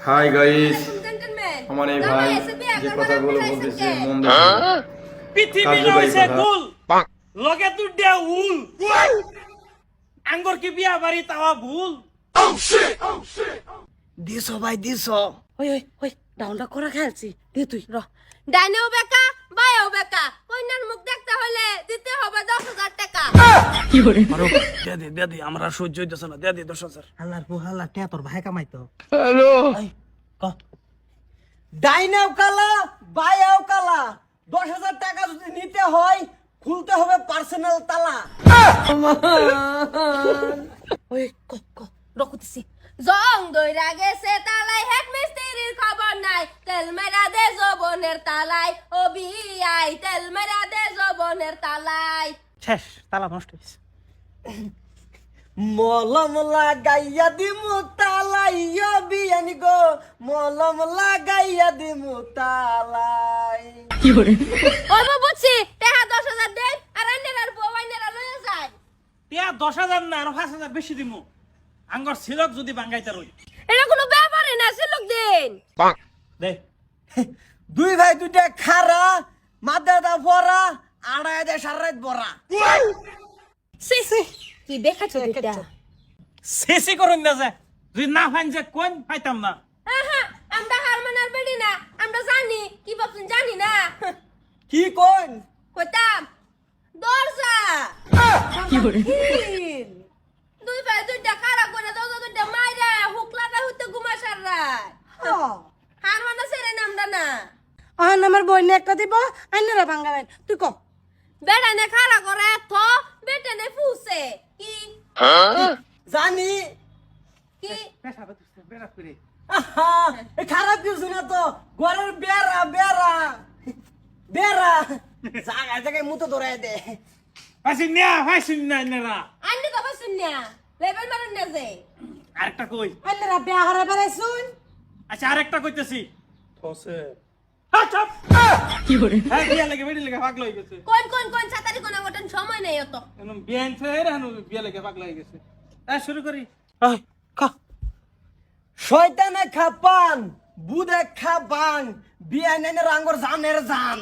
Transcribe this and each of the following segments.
Hi guys, আমার এই ভাই যে কথাগুলো বলতেছে মন দিয়ে পৃথিবী হইছে গোল লগে দুডিয়া উল আঙ্গুর কি বিয়া বাড়ি তাওয়া ভুল দিছো ভাই দিছো। ওই ওই ওই ডাউনটা করা খেলছি দে তুই র ডাইনেও বেকা বাইও বেকা কইনার মুখ দেখতে হলে দিতে হবে 10,000 টাকা। কি করে আরো দে দে আমরা সহ্য হইতেছ না দে 10,000 হালার পুহালা টিয়া তোর ভাই কামাইতো। ক ডাইনাও কালা বাইয়াও কালা, 10,000 টাকা যদি নিতে হয় খুলতে হবে পার্সোনাল তালা। ওই ক ক রকুতিছি জং দইরা গেছে তালাই হেড মিস্ত্রির খবর নাই তেল মেরা দে জবনের তালাই ও বিআই তেল মেরা দে জবনের তালাই। শেষ তালা নষ্ট হইছে মলম লাগাইয়া দিমু তালাইয়া বিয়ানি গো, মলম লাগাইয়া দিমু তালাই। কি করে ওই বুঝছি টাকা 10,000 দেন আর আন্নেরার বউ আন্নেরা লয়ে যায়। টিয়া 10,000 না আরো 5,000 বেশি দিমু আঙ্গুর সিলক যদি বাঙ্গাইতে রই এটা কোনো ব্যাপারই না সিলুক দিন। দে দুই ভাই দুইটা খারা মাদা দা পরা আড়াই দে সারাত বড়া। সি সি কি দেখাচ্ছ এটা? শেষই করুন না যে যদি না ফাইন যে কোন পাইতাম না আহা আমরা হারমানার বেডি না আমরা জানি কি ভাবছেন জানি না কি কোন কইতাম দরজা কি করে দুই ভাই দুইটা কারা করে দরজা দুইটা মাইরা হুকলাটা হইতে ঘুমাসার রাত হারমানা সেরে নামডা না আন আমার বইনে একটা দিব আইনারা ভাঙাবেন তুই ক বেড়ানে খাড়া করে থ বেটানে ফুসে কি জানি কি পেশাবে তুই বেরা করে আহা, এ খারাপ কিছু না তো, ঘরের বেড়া বেড়া বেড়া জায়গায় জায়গায় মুতো ধরাই দে। ফাইসিন না নেরা আন্নি তো বসুন না লেভেল মারুন না যে আরেকটা কই আইনারা বিয়া হারা বেড়াইছুন আচ্ছা আরেকটা কইতেছি কি করে হ্যাঁ বিয়া লাগে বেড়ি লাগে পাগল হয়ে গেছে কোন কোন কোন সাতারি কোন গোটন সময় নেই অত এখন বিয়ান ফের হানু বিয়া লাগে পাগল হয়ে গেছে শুরু করি শয়তানে খাপান বুদে খাবান বিয়ানের রাঙ্গর জানের জান।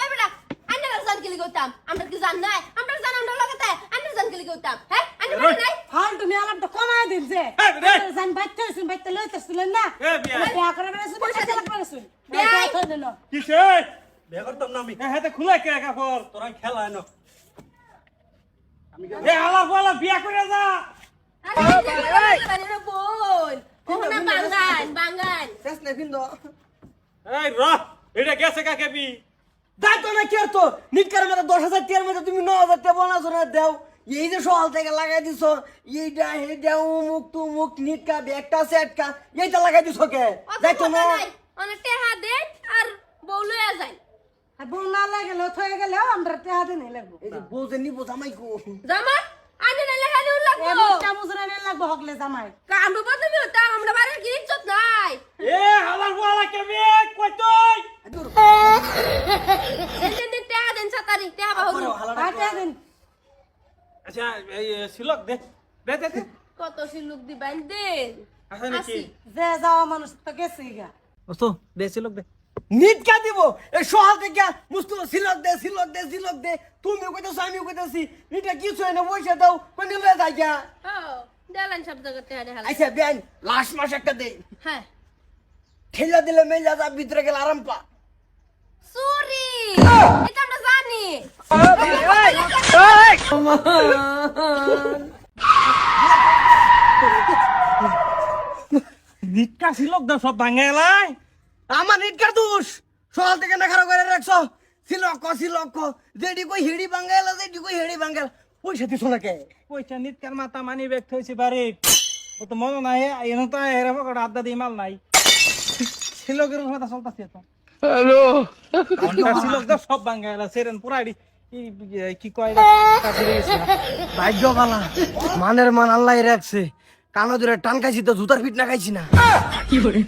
এই বেটা আন্নারা জান কিলি গৌতাম আমরা কি জান নাই আমরা জান আমরা লাগাতে আন্নারা জান কিলি গৌতাম হ্যাঁ আন্নারা নাই ফাল তুমি আলামটা কমায় দিন যে জান বাইতে হইছুন বাইতে লইতেছিলেন না বিয়া করে বেড়াইছুন বিয়া করে বেড়াইছুন বিয়া করে দিন কিসে বিয়া করতাম না আমি। হাতে খুলে কে কাপড় তোরা খেলা এনো এ আলা বলা বিয়া করে যা আরে বল কোনা বাঙ্গান বাঙ্গান শেষ না কিন্তু এই র এটা গেছে কাকে বি দাই তো না কের তো নিটকার মধ্যে 10,000 টিয়ার মধ্যে তুমি 9,000 টিয়া বানাছো না দেও। এই যে সকাল থেকে লাগাই দিছো এইটা হেডা উমুক তুমুক নিটকা ব্যাগটা সেটকা এইটা লাগাই দিছো কে যাই তো না। অনেক টেহা দে আর বউ লইয়া যায় আর বউ না লাগে লো থয়ে গেলেও আমরা টেহা দিন লাগবো এই যে বউতে নিব জামাই কো জামা আনে নালে হানি লাগবো এমনটা মুজরা নেই লাগবো হকলে জামাই কামড় বদমি হতাম আমরা বাড়ির কি ইজ্জত নাই এ হালার বলা কে বি কই তুই দিন টেহা দেন সাতারি টেহা বাহু বাটা দিন আচ্ছা এই সিলক দে দে দে দে কত সিলুক দিবেন দেন আসলে কি আসি যে যাওয়া মানুষ তো গেছে গা ওস্তো দে সিলক দে নিটকা দিব এই সকাল থেকে মুস্তু সিলক দে সিলক দে সিলক দে তুমি কইতাছো আমি কইতাছি এটা কিছু না পয়সা দাও কোন লয়ে যাই গা। ও দেলান সব জায়গা টেহা দেখাল আচ্ছা বেন লাস্ট মাস একটা দে হ্যাঁ ঠেলা দিলে মেলা যা ভিতরে গেল আরাম পা। সরি এটা আমরা জানি নিটকা সিলক দে সব ভাঙে এলাই আমার নিটকার দোষ সকাল থেকে না খারাপ করে রাখছো সিলক যেডি কই হিড়ি বাঙ্গাল যেডি কই হিড়ি বাঙ্গাল পয়সা দিছো না কে পয়সা নিটকার মাথা মানি ব্যাগ থইছি বাড়ি ও তো মনে নাই এনো তো এরা পকড় আড্ডা দি মাল নাই সিলকের কথা চলতাছে তো হ্যালো সিলক দে সব ভাঙে এলা সেরেন পুরাই কি কয় ভাগ্য বালা মানের মান আল্লাহ রাখছে কানো ধরে টান খাইছি তো জুতার ফিট না খাইছি না। কি করে